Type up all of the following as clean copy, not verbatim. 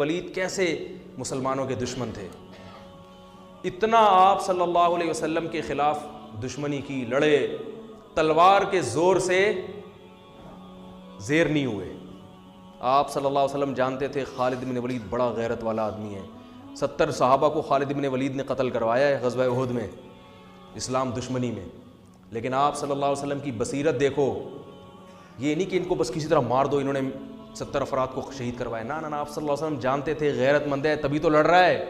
ولید کیسے مسلمانوں کے دشمن تھے، اتنا آپ صلی اللہ علیہ وسلم کے خلاف دشمنی کی، لڑے، تلوار کے زور سے زیر نہیں ہوئے۔ آپ صلی اللہ علیہ وسلم جانتے تھے خالد بن ولید بڑا غیرت والا آدمی ہے، 70 صحابہ کو خالد بن ولید نے قتل کروایا ہے غزوہ احد میں، اسلام دشمنی میں، لیکن آپ صلی اللہ علیہ وسلم کی بصیرت دیکھو، یہ نہیں کہ ان کو بس کسی طرح مار دو، انہوں نے 70 افراد کو شہید کروایا، نہ آپ صلی اللہ علیہ وسلم جانتے تھے غیرت مند ہے تبھی تو لڑ رہا ہے،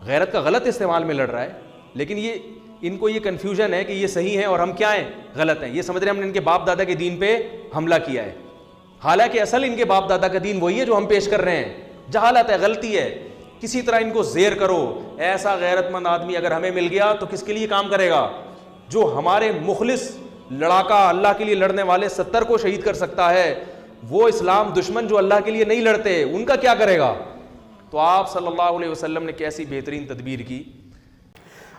غیرت کا غلط استعمال میں لڑ رہا ہے، لیکن یہ ان کو یہ کنفیوژن ہے کہ یہ صحیح ہے اور ہم کیا ہیں، غلط ہیں، یہ سمجھ رہے ہیں ہم نے ان کے باپ دادا کے دین پہ حملہ کیا ہے، حالانکہ اصل ان کے باپ دادا کا دین وہی ہے جو ہم پیش کر رہے ہیں، جہالت ہے، غلطی ہے، کسی طرح ان کو زیر کرو۔ ایسا غیرت مند آدمی اگر ہمیں مل گیا تو کس کے لیے کام کرے گا؟ جو ہمارے مخلص لڑاکا اللہ کے لیے لڑنے والے 70 کو شہید کر سکتا ہے، وہ اسلام دشمن جو اللہ کے لیے نہیں لڑتے ان کا کیا کرے گا؟ تو آپ صلی اللہ علیہ وسلم نے کیسی بہترین تدبیر کی۔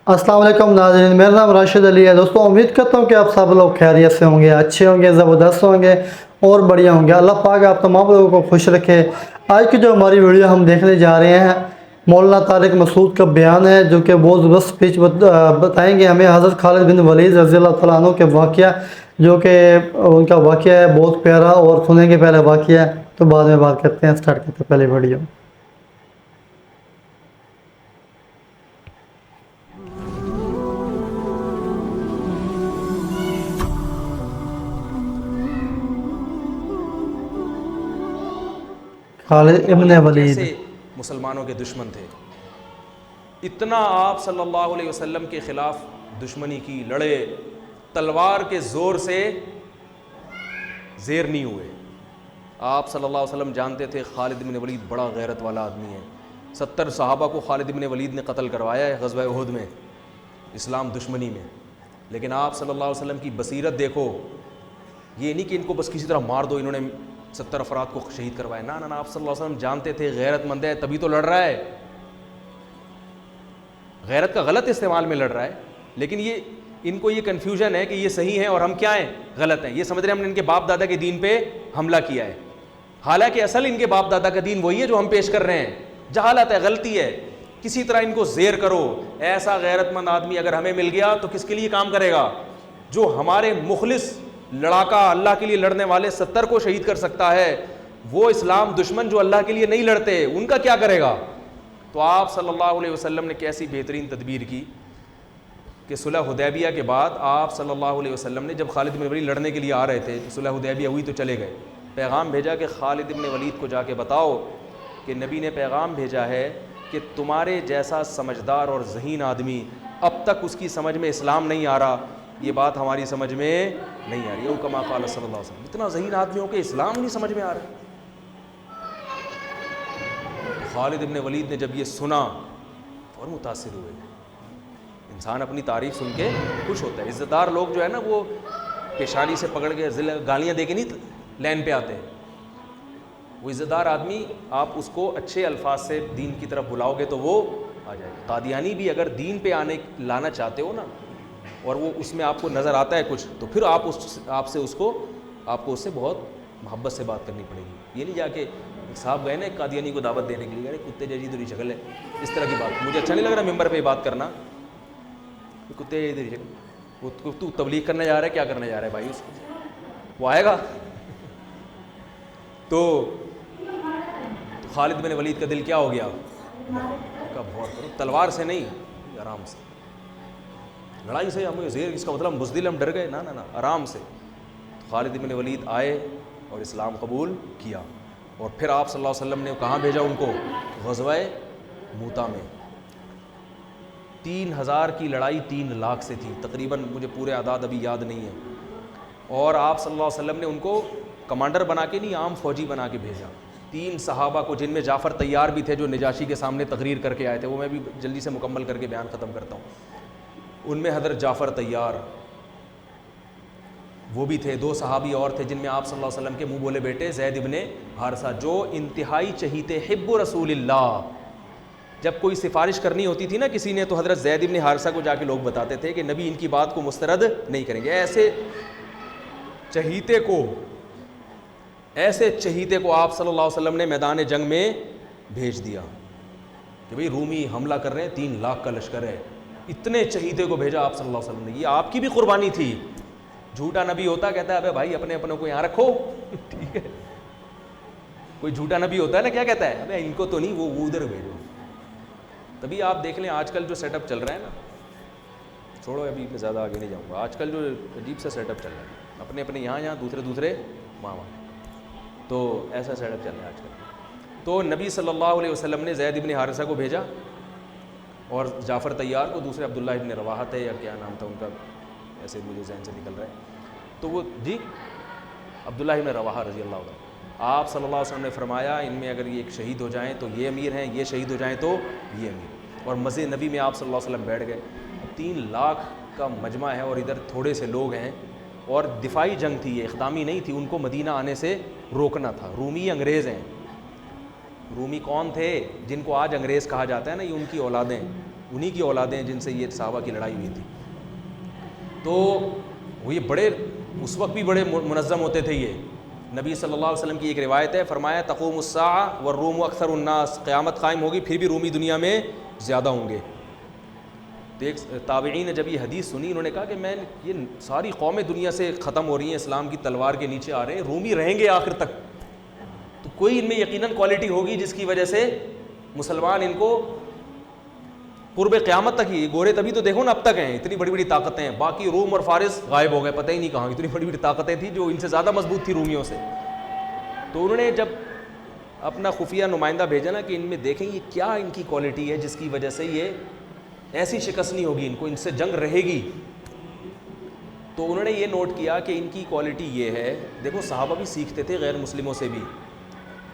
السلام علیکم ناظرین، میرا نام راشد علی ہے۔ دوستوں امید کرتا ہوں کہ آپ سب لوگ خیریت سے ہوں گے، اچھے ہوں گے، زبردست ہوں گے اور بڑھیا ہوں گے۔ اللہ پاک آپ تمام لوگوں کو خوش رکھے۔ آج کی جو ہماری ویڈیو ہم دیکھنے جا رہے ہیں، مولانا طارق مسعود کا بیان ہے جو کہ بہت زبردست اسپیچ بتائیں گے ہمیں حضرت خالد بن ولید رضی اللہ تعالیٰ عنہ کے واقعہ، جو کہ ان کا واقعہ ہے بہت پیارا، اور سنیں گے پہلے واقعہ تو بعد میں بات کرتے ہیں۔ سٹارٹ کرتے ہیں پہلے ویڈیو۔ خالد ابن ولید کیسے مسلمانوں کے دشمن تھے، اتنا آپ صلی اللہ علیہ وسلم کے خلاف دشمنی کی، لڑے، تلوار کے زور سے زیر نہیں ہوئے۔ آپ صلی اللہ علیہ وسلم جانتے تھے خالد بن ولید بڑا غیرت والا آدمی ہے، 70 صحابہ کو خالد بن ولید نے قتل کروایا ہے غزوہ احد میں، اسلام دشمنی میں، لیکن آپ صلی اللہ علیہ وسلم کی بصیرت دیکھو، یہ نہیں کہ ان کو بس کسی طرح مار دو، انہوں نے 70 افراد کو شہید کروایا، نہ آپ صلی اللہ علیہ وسلم جانتے تھے غیرت مند ہے تبھی تو لڑ رہا ہے، غیرت کا غلط استعمال میں لڑ رہا ہے، لیکن یہ ان کو یہ کنفیوژن ہے کہ یہ صحیح ہے اور ہم کیا ہیں، غلط ہیں، یہ سمجھ رہے ہیں ہم نے ان کے باپ دادا کے دین پہ حملہ کیا ہے، حالانکہ اصل ان کے باپ دادا کا دین وہی ہے جو ہم پیش کر رہے ہیں، جہالت ہے، غلطی ہے، کسی طرح ان کو زیر کرو۔ ایسا غیرت مند آدمی اگر ہمیں مل گیا تو کس کے لیے کام کرے گا؟ جو ہمارے مخلص لڑاکا اللہ کے لیے لڑنے والے 70 کو شہید کر سکتا ہے، وہ اسلام دشمن جو اللہ کے لیے نہیں لڑتے ان کا کیا کرے گا؟ تو آپ صلی اللہ علیہ وسلم نے کیسی بہترین تدبیر کی کہ صلح حدیبیہ کے بعد آپ صلی اللہ علیہ وسلم نے جب خالد بن ولید لڑنے کے لیے آ رہے تھے، صلح حدیبیہ ہوئی تو چلے گئے، پیغام بھیجا کہ خالد بن ولید کو جا کے بتاؤ کہ نبی نے پیغام بھیجا ہے کہ تمہارے جیسا سمجھدار اور ذہین آدمی، اب تک اس کی سمجھ میں اسلام نہیں آ رہا، یہ بات ہماری سمجھ میں نہیں آ رہی ہے، کما قال صلی اللہ علیہ وسلم، اتنا ذہین آدمی ہو کہ اسلام نہیں سمجھ میں آ رہا ہے۔ خالد بن ولید نے جب یہ سنا اور متاثر ہوئے، انسان اپنی تعریف سن کے خوش ہوتا ہے، عزت دار لوگ جو ہے نا وہ پیشانی سے پکڑ کے گالیاں دے کے نہیں لین پہ آتے، وہ عزت دار آدمی آپ اس کو اچھے الفاظ سے دین کی طرف بلاؤ گے تو وہ آ جائے گا۔ قادیانی بھی اگر دین پہ لانا چاہتے ہو نا، اور وہ اس میں آپ کو نظر آتا ہے کچھ، تو پھر آپ کو اس سے بہت محبت سے بات کرنی پڑے گی، یہ نہیں جا کے صاحب گئے نا ایک قادیانی کو دعوت دینے کے لیے، کتے جیسی تیری شکل ہے، اس طرح کی بات مجھے اچھا نہیں لگ رہا ممبر پہ بات کرنا، کتے جیسی تیری شکل، تو تبلیغ کرنے جا رہا ہے، کیا کرنے جا رہا ہے بھائی، اس کو وہ آئے گا۔ تو خالد بن ولید کا دل کیا ہو گیا، تلوار سے نہیں، آرام سے، لڑائی سے ہمیں زیر، اس کا مطلب بزدل ہم ڈر گئے، نہ آرام سے۔ خالد بن ولید آئے اور اسلام قبول کیا، اور پھر آپ صلی اللہ علیہ وسلم نے کہاں بھیجا ان کو؟ غزوہ موتا میں۔ 3000 کی لڑائی 3 لاکھ سے تھی تقریباً، مجھے پورے اعداد ابھی یاد نہیں ہے، اور آپ صلی اللہ علیہ وسلم نے ان کو کمانڈر بنا کے نہیں، عام فوجی بنا کے بھیجا۔ 3 صحابہ کو، جن میں جعفر طیار بھی تھے جو نجاشی کے سامنے تقریر کر کے آئے تھے، وہ میں بھی جلدی سے مکمل کر کے بیان ختم کرتا ہوں، ان میں حضرت جعفر طیار وہ بھی تھے، 2 صحابی اور تھے جن میں آپ صلی اللہ علیہ وسلم کے منہ بولے بیٹے زید ابن حارثہ، جو انتہائی چہیتے حب رسول اللہ، جب کوئی سفارش کرنی ہوتی تھی نا کسی نے، تو حضرت زید ابن حارثہ کو جا کے لوگ بتاتے تھے کہ نبی ان کی بات کو مسترد نہیں کریں گے۔ ایسے چہیتے کو، ایسے چہیتے کو آپ صلی اللہ علیہ وسلم نے میدان جنگ میں بھیج دیا کہ بھئی رومی حملہ کر رہے ہیں, 3 لاکھ کا لشکر ہے. اتنے چہیتے کو بھیجا آپ صلی اللہ علیہ وسلم نے. یہ آپ کی بھی قربانی تھی. جھوٹا نبی ہوتا کہتا ہے ابے بھائی اپنے اپنوں کو یہاں رکھو, ٹھیک ہے. کوئی جھوٹا نبی ہوتا ہے نا, کیا کہتا ہے, ابے ان کو تو نہیں, وہ ادھر بھیجو. تبھی آپ دیکھ لیں آج کل جو سیٹ اپ چل رہا ہے نا, چھوڑو ابھی میں زیادہ آگے نہیں جاؤں گا. آج کل جو عجیب سا سیٹ اپ چل رہا ہے, اپنے اپنے یہاں دوسرے وہاں, تو ایسا سیٹ اپ چل رہا ہے آج کل. تو نبی صلی اللہ علیہ وسلم نے زید ابن حارثہ کو بھیجا اور جعفر طیار کو, دوسرے عبداللہ ابن رواحہ تھے یا کیا نام تھا ان کا, ایسے مجھے ذہن سے نکل رہا ہے. تو وہ جی عبداللہ ابن رواحہ رضی اللہ عنہ, آپ صلی اللہ علیہ وسلم نے فرمایا ان میں اگر یہ ایک شہید ہو جائیں تو یہ امیر ہیں, یہ شہید ہو جائیں تو یہ امیر. اور مسجد نبی میں آپ صلی اللہ علیہ وسلم بیٹھ گئے. 3 لاکھ کا مجمع ہے اور ادھر تھوڑے سے لوگ ہیں, اور دفاعی جنگ تھی, یہ اقدامی نہیں تھی. ان کو مدینہ آنے سے روکنا تھا. رومی انگریز ہیں. رومی کون تھے؟ جن کو آج انگریز کہا جاتا ہے نا, یہ ان کی اولادیں, انہی کی اولادیں جن سے یہ صحابہ کی لڑائی ہوئی تھی. تو وہ یہ بڑے اس وقت بھی بڑے منظم ہوتے تھے. یہ نبی صلی اللہ علیہ وسلم کی ایک روایت ہے, فرمایا تقوم الساعہ والروم اکثر الناس, قیامت قائم ہوگی پھر بھی رومی دنیا میں زیادہ ہوں گے. تو ایک تابعین نے جب یہ حدیث سنی, انہوں نے کہا کہ میں یہ ساری قومیں دنیا سے ختم ہو رہی ہیں, اسلام کی تلوار کے نیچے آ رہے ہیں, رومی رہیں گے آخر تک, تو کوئی ان میں یقیناً کوالٹی ہوگی جس کی وجہ سے مسلمان ان کو قرب قیامت تک ہی, گورے تبھی تو دیکھو نا اب تک ہیں, اتنی بڑی بڑی طاقتیں ہیں. باقی روم اور فارس غائب ہو گئے, پتہ ہی نہیں کہاں. اتنی بڑی بڑی طاقتیں تھیں جو ان سے زیادہ مضبوط تھی رومیوں سے. تو انہوں نے جب اپنا خفیہ نمائندہ بھیجا نا کہ ان میں دیکھیں یہ کیا ان کی کوالٹی ہے جس کی وجہ سے یہ ایسی شکست نہیں ہوگی, ان کو ان سے جنگ رہے گی. تو انہوں نے یہ نوٹ کیا کہ ان کی کوالٹی یہ ہے. دیکھو صحابہ بھی سیکھتے تھے غیر مسلموں سے بھی,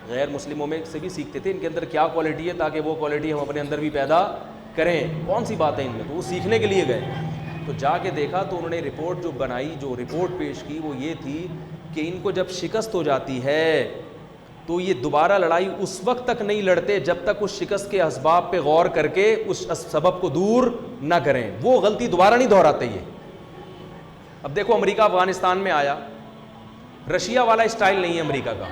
غیر مسلموں میں سے بھی سیکھتے تھے ان کے اندر کیا کوالٹی ہے, تاکہ وہ کوالٹی ہم اپنے اندر بھی پیدا کریں. کون سی بات ہے ان میں, تو وہ سیکھنے کے لیے گئے. تو جا کے دیکھا تو انہوں نے رپورٹ جو بنائی, جو رپورٹ پیش کی, وہ یہ تھی کہ ان کو جب شکست ہو جاتی ہے تو یہ دوبارہ لڑائی اس وقت تک نہیں لڑتے جب تک اس شکست کے اسباب پہ غور کر کے اس سبب کو دور نہ کریں. وہ غلطی دوبارہ نہیں دہراتے یہ. اب دیکھو امریکہ افغانستان میں آیا, رشیا والا اسٹائل نہیں ہے امریکہ کا,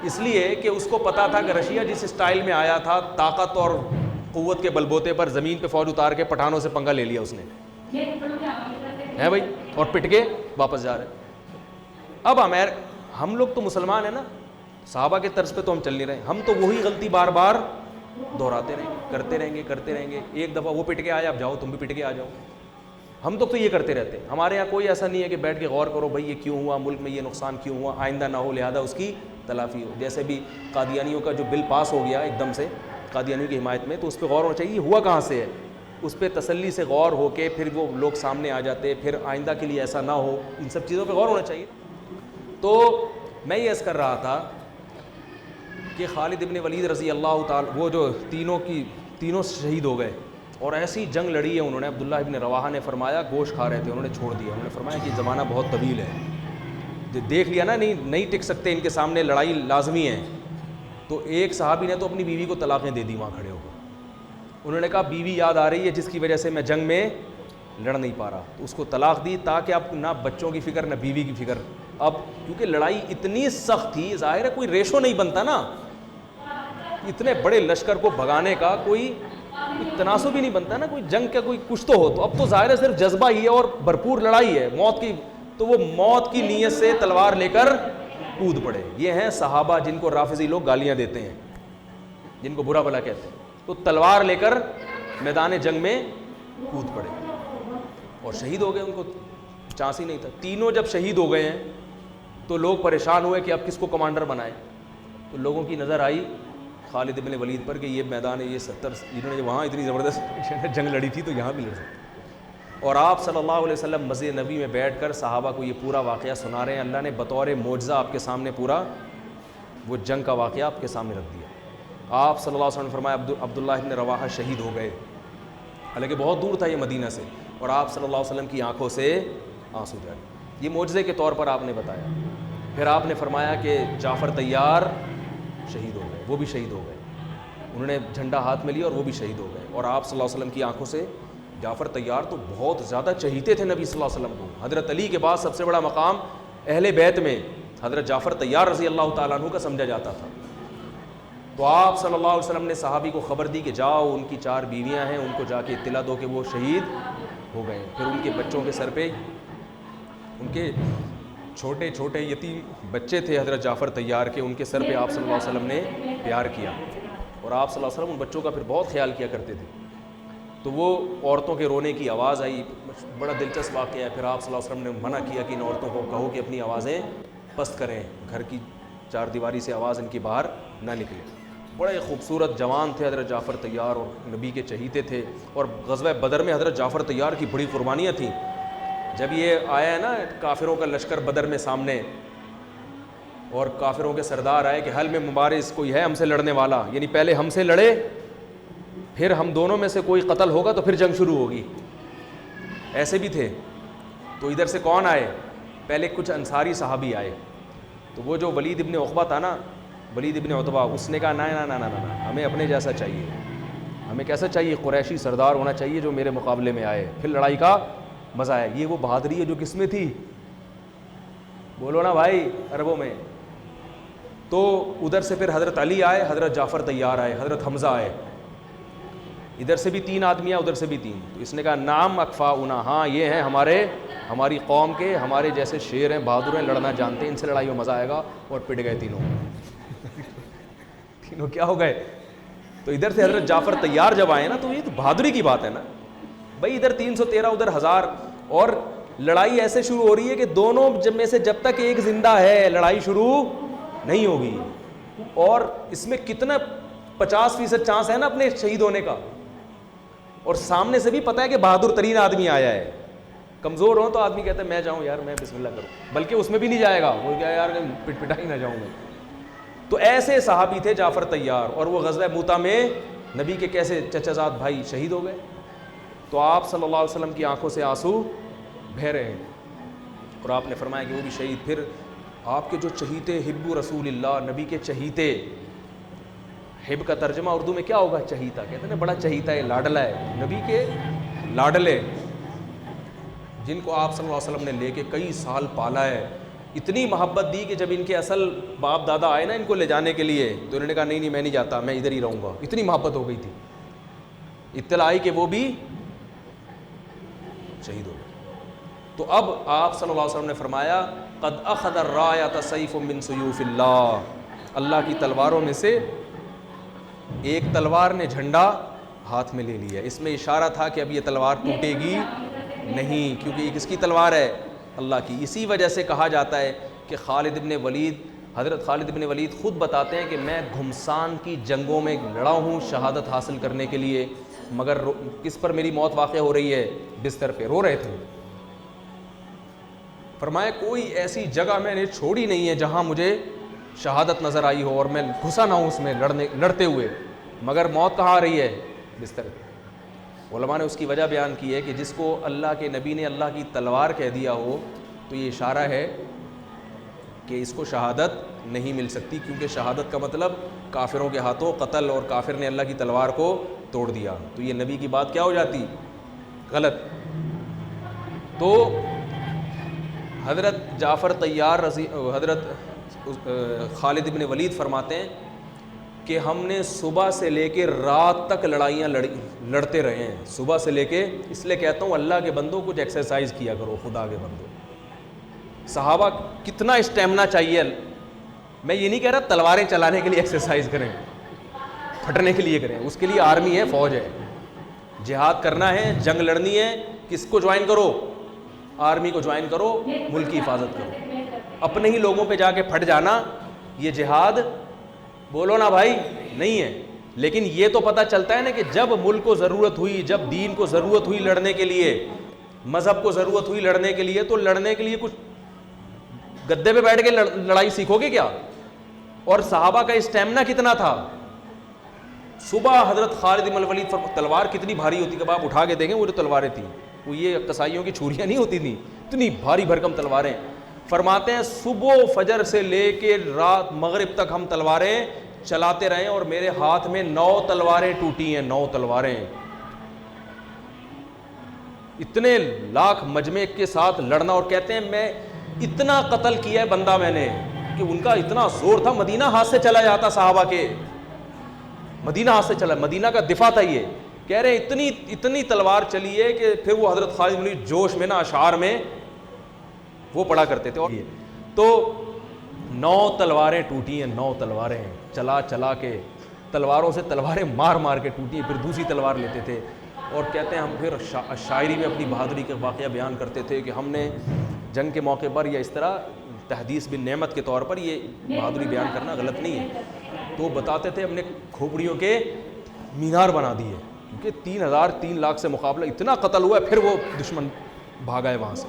اس لیے کہ اس کو پتا تھا کہ رشیا جس اسٹائل میں آیا تھا, طاقت اور قوت کے بلبوتے پر زمین پہ فوج اتار کے پٹھانوں سے پنگا لے لیا اس نے, ہے بھائی, اور پٹ کے واپس جا رہے. اب ہم لوگ تو مسلمان ہیں نا, صحابہ کے طرز پہ تو ہم چل نہیں رہے, ہم تو وہی غلطی بار بار دہراتے رہیں گے, کرتے رہیں گے. ایک دفعہ وہ پٹ کے آیا, اب جاؤ تم بھی پٹ کے آ جاؤ. ہم تو یہ کرتے رہتے ہیں. ہمارے یہاں کوئی ایسا نہیں ہے کہ بیٹھ کے غور کرو بھائی یہ کیوں ہوا, ملک میں یہ نقصان کیوں ہوا, آئندہ نہ ہو لہذا اس کی تلافی ہو. جیسے بھی قادیانیوں کا جو بل پاس ہو گیا ایک دم سے قادیانیوں کی حمایت میں, تو اس پہ غور ہونا چاہیے, یہ ہوا کہاں سے ہے, اس پہ تسلی سے غور ہو کے پھر وہ لوگ سامنے آ جاتے, پھر آئندہ کے لیے ایسا نہ ہو, ان سب چیزوں پہ غور ہونا چاہیے. تو میں یہ عرض کر رہا تھا کہ خالد ابن ولید رضی اللہ تعالی, وہ جو تینوں شہید ہو گئے اور ایسی جنگ لڑی ہے انہوں نے. عبداللہ ابن رواحہ نے فرمایا, گوشت کھا رہے تھے, انہوں نے چھوڑ دیا. انہوں نے فرمایا کہ زمانہ بہت طویل ہے, دیکھ لیا نا, نہیں ٹک سکتے, ان کے سامنے لڑائی لازمی ہے. تو ایک صحابی نے تو اپنی بیوی کو طلاقیں دے دی وہاں کھڑے ہو کر. انہوں نے کہا بیوی یاد آ رہی ہے جس کی وجہ سے میں جنگ میں لڑ نہیں پا رہا, تو اس کو طلاق دی تاکہ اب نہ بچوں کی فکر نہ بیوی کی فکر. اب کیونکہ لڑائی اتنی سخت تھی, ظاہر ہے کوئی ریشو نہیں بنتا نا, اتنے بڑے لشکر کو بھگانے کا کوئی تناسب ہی نہیں بنتا نا, کوئی جنگ کا کوئی کچھ تو ہو. تو اب تو ظاہر ہے صرف جذبہ ہی ہے اور بھرپور لڑائی ہے موت کی, تو وہ موت کی نیت سے تلوار لے کر کود پڑے. یہ ہیں صحابہ جن کو رافضی لوگ گالیاں دیتے ہیں, جن کو برا بھلا کہتے ہیں. تو تلوار لے کر میدان جنگ میں کود پڑے اور شہید ہو گئے, ان کو چانس ہی نہیں تھا. تینوں جب شہید ہو گئے ہیں تو لوگ پریشان ہوئے کہ اب کس کو کمانڈر بنائیں. تو لوگوں کی نظر آئی خالد ابن ولید پر کہ یہ میدان ہے, یہ 70 جنہوں نے وہاں اتنی زبردست جنگ لڑی تھی تو یہاں بھی لڑ سکتے. اور آپ صلی اللہ علیہ وسلم مسجد نبی میں بیٹھ کر صحابہ کو یہ پورا واقعہ سنا رہے ہیں. اللہ نے بطور معجزہ آپ کے سامنے پورا وہ جنگ کا واقعہ آپ کے سامنے رکھ دیا. آپ صلی اللہ علیہ وسلم نے فرمایا عبداللہ ابن رواحہ شہید ہو گئے, حالانکہ بہت دور تھا یہ مدینہ سے, اور آپ صلی اللہ علیہ وسلم کی آنکھوں سے آنسو جارے. یہ معجزے کے طور پر آپ نے بتایا. پھر آپ نے فرمایا کہ جعفر طیار شہید ہو گئے, وہ بھی شہید ہو گئے. انہوں نے جھنڈا ہاتھ میں لیا اور وہ بھی شہید ہو گئے. اور آپ صلی اللہ علیہ وسلم کی آنکھوں سے, جعفر طیار تو بہت زیادہ چہیتے تھے نبی صلی اللہ علیہ وسلم کو. حضرت علی کے بعد سب سے بڑا مقام اہل بیت میں حضرت جعفر طیار رضی اللہ تعالیٰ عنہ کا سمجھا جاتا تھا. تو آپ صلی اللہ علیہ وسلم نے صحابی کو خبر دی کہ جاؤ ان کی 4 بیویاں ہیں، ان کو جا کے اطلاع دو کہ وہ شہید ہو گئے. پھر ان کے بچوں کے سر پہ، ان کے چھوٹے چھوٹے یتیم بچے تھے حضرت جعفر طیار کے، ان کے سر پہ آپ صلی اللہ علیہ وسلم نے پیار کیا، اور آپ صلی اللہ علیہ وسلم ان بچوں کا پھر بہت خیال کیا کرتے تھے. تو وہ عورتوں کے رونے کی آواز آئی، بڑا دلچسپ واقعہ ہے. پھر آپ صلی اللہ علیہ وسلم نے منع کیا کہ ان عورتوں کو کہو کہ اپنی آوازیں پست کریں، گھر کی 4 دیواری سے آواز ان کی باہر نہ نکلے. بڑے خوبصورت جوان تھے حضرت جعفر طیار، اور نبی کے چہیتے تھے. اور غزوہ بدر میں حضرت جعفر طیار کی بڑی قربانیاں تھیں. جب یہ آیا ہے نا کافروں کا لشکر بدر میں سامنے، اور کافروں کے سردار آئے کہ حل میں مبارز کوئی ہے ہم سے لڑنے والا، یعنی پہلے ہم سے لڑے، پھر ہم دونوں میں سے کوئی قتل ہوگا تو پھر جنگ شروع ہوگی. ایسے بھی تھے. تو ادھر سے کون آئے؟ پہلے کچھ انصاری صحابی آئے. تو وہ جو ولید ابن عقبہ تھا نا، ولید ابن عتبہ، اس نے کہا نہ ہمیں اپنے جیسا چاہیے. ہمیں کیسا چاہیے؟ قریشی سردار ہونا چاہیے جو میرے مقابلے میں آئے، پھر لڑائی کا مزہ آئے. یہ وہ بہادری ہے جو کس میں تھی؟ بولو نا بھائی، عربوں میں. تو ادھر سے پھر حضرت علی آئے، حضرت جعفر طیار آئے، حضرت حمزہ آئے. ادھر سے بھی 3 آدمی، ادھر سے بھی 3. تو اس نے کہا نام اکفاؤنا، ہاں یہ ہیں ہماری قوم کے، ہمارے جیسے شیر ہیں، بہادر ہیں، لڑنا جانتے ہیں، ان سے لڑائی میں مزہ آئے گا. اور پٹ گئے تینوں. تینوں کیا ہو گئے؟ تو ادھر سے حضرت جعفر طیار جب آئے نا، تو یہ تو بہادری کی بات ہے نا بھائی. ادھر 313 ادھر 1000، اور لڑائی ایسے شروع ہو رہی ہے کہ دونوں میں سے جب تک ایک زندہ ہے لڑائی شروع نہیں ہوگی. اور اس میں کتنا 50% چانس ہے نا اپنے شہید ہونے کا. اور سامنے سے بھی پتہ ہے کہ بہادر ترین آدمی آیا ہے. کمزور ہو تو آدمی کہتا ہے میں جاؤں یار، میں بسم اللہ کروں، بلکہ اس میں بھی نہیں جائے گا، وہ کیا یار پٹ پٹائی نہ جاؤں میں. تو ایسے صحابی تھے جعفر طیار. اور وہ غزوہ موتا میں نبی کے کیسے چچا زاد بھائی شہید ہو گئے. تو آپ صلی اللہ علیہ وسلم کی آنکھوں سے آنسو بہہ رہے ہیں، اور آپ نے فرمایا کہ وہ بھی شہید. پھر آپ کے جو چہیتے، حب رسول اللہ، نبی کے چہیتے. حب کا ترجمہ اردو میں کیا ہوگا؟ چہیتا. کہتے ہیں نا بڑا چہیتا ہے، لاڈلا ہے، نبی کے لاڈلے، جن کو آپ صلی اللہ علیہ وسلم نے لے کے کئی سال پالا ہے. اتنی محبت دی کہ جب ان کے اصل باپ دادا آئے نا ان کو لے جانے کے لیے، تو انہوں نے کہا نہیں میں نہیں جاتا، میں ادھر ہی رہوں گا. اتنی محبت ہو گئی تھی. اطلاع آئی کہ وہ بھی شہید ہو گئے. تو اب آپ صلی اللہ علیہ وسلم نے فرمایا قد اخذ الرایۃ سیف من سیوف اللہ، اللہ کی تلواروں میں سے ایک تلوار نے جھنڈا ہاتھ میں لے لیا. اس میں اشارہ تھا کہ اب یہ تلوار ٹوٹے گی نہیں، کیونکہ یہ کس کی تلوار ہے؟ اللہ کی. اسی وجہ سے کہا جاتا ہے کہ حضرت خالد بن ولید خود بتاتے ہیں کہ میں گھمسان کی جنگوں میں لڑا ہوں شہادت حاصل کرنے کے لیے، مگر کس پر میری موت واقع ہو رہی ہے؟ بستر پہ رو رہے تھے. فرمایا کوئی ایسی جگہ میں نے چھوڑی نہیں ہے جہاں مجھے شہادت نظر آئی ہو اور میں گھسا نہ ہوں اس میں لڑتے ہوئے، مگر موت کہاں آ رہی ہے؟ بستر پہ. علماء نے اس کی وجہ بیان کی ہے کہ جس کو اللہ کے نبی نے اللہ کی تلوار کہہ دیا ہو تو یہ اشارہ ہے کہ اس کو شہادت نہیں مل سکتی، کیونکہ شہادت کا مطلب کافروں کے ہاتھوں قتل، اور کافر نے اللہ کی تلوار کو توڑ دیا، تو یہ نبی کی بات کیا ہو جاتی؟ غلط. تو حضرت جعفر طیار حضرت خالد بن ولید فرماتے ہیں کہ ہم نے صبح سے لے کے رات تک لڑائیاں لڑتے رہے ہیں، صبح سے لے کے. اس لیے کہتا ہوں اللہ کے بندوں کچھ ایکسرسائز کیا کرو، خدا کے بندوں. صحابہ کتنا اسٹیمنا چاہیے. میں یہ نہیں کہہ رہا تلواریں چلانے کے لیے ایکسرسائز کریں، پھٹنے کے لیے کریں، اس کے لیے آرمی ہے، فوج ہے. جہاد کرنا ہے، جنگ لڑنی ہے، کس کو جوائن کرو؟ آرمی کو جوائن کرو، ملک کی حفاظت کرو. اپنے ہی لوگوں پہ جا کے پھٹ جانا یہ جہاد بولو نا بھائی نہیں ہے. لیکن یہ تو پتہ چلتا ہے نا کہ جب ملک کو ضرورت ہوئی، جب دین کو ضرورت ہوئی لڑنے کے لیے، مذہب کو ضرورت ہوئی لڑنے کے لیے، تو لڑنے کے لیے کچھ گدے پہ بیٹھ کے لڑائی سیکھو گے کیا؟ اور صحابہ کا اسٹیمنا کتنا تھا. صبح حضرت خالد بن الولید تلوار کتنی بھاری ہوتی کہ آپ اٹھا کے دیکھیں، وہ جو تلواریں تھیں وہ یہ قصائیوں کی چھریاں نہیں ہوتی تھیں، اتنی بھاری بھرکم تلواریں. فرماتے ہیں صبح فجر سے لے کے رات مغرب تک ہم تلواریں چلاتے رہے، اور میرے ہاتھ میں 9 تلواریں ٹوٹی ہیں، 9 تلواریں. اتنے لاکھ مجمع کے ساتھ لڑنا، اور کہتے ہیں میں اتنا قتل کیا ہے بندہ میں نے کہ ان کا اتنا زور تھا, مدینہ ہاتھ سے چلا جاتا صحابہ کے, مدینہ ہاتھ سے چلا, مدینہ کا دفاع تھا یہ. کہہ رہے ہیں اتنی تلوار چلی ہے کہ پھر وہ حضرت خالد بن ولید جوش میں نا اشعار میں وہ پڑھا کرتے تھے. اور تو 9 تلواریں ٹوٹی ہیں, 9 تلواریں چلا چلا کے, تلواروں سے تلواریں مار مار کے ٹوٹی ہیں, پھر دوسری تلوار لیتے تھے. اور کہتے ہیں ہم پھر شاعری میں اپنی بہادری کے واقعہ بیان کرتے تھے کہ ہم نے جنگ کے موقع پر یا اس طرح تحدیث بن نعمت کے طور پر یہ بہادری بیان کرنا غلط نہیں ہے. تو بتاتے تھے ہم نے کھوپڑیوں کے مینار بنا دیے, کیونکہ 3 لاکھ سے مقابلہ اتنا قتل ہوا ہے, پھر وہ دشمن بھاگا ہے وہاں سے.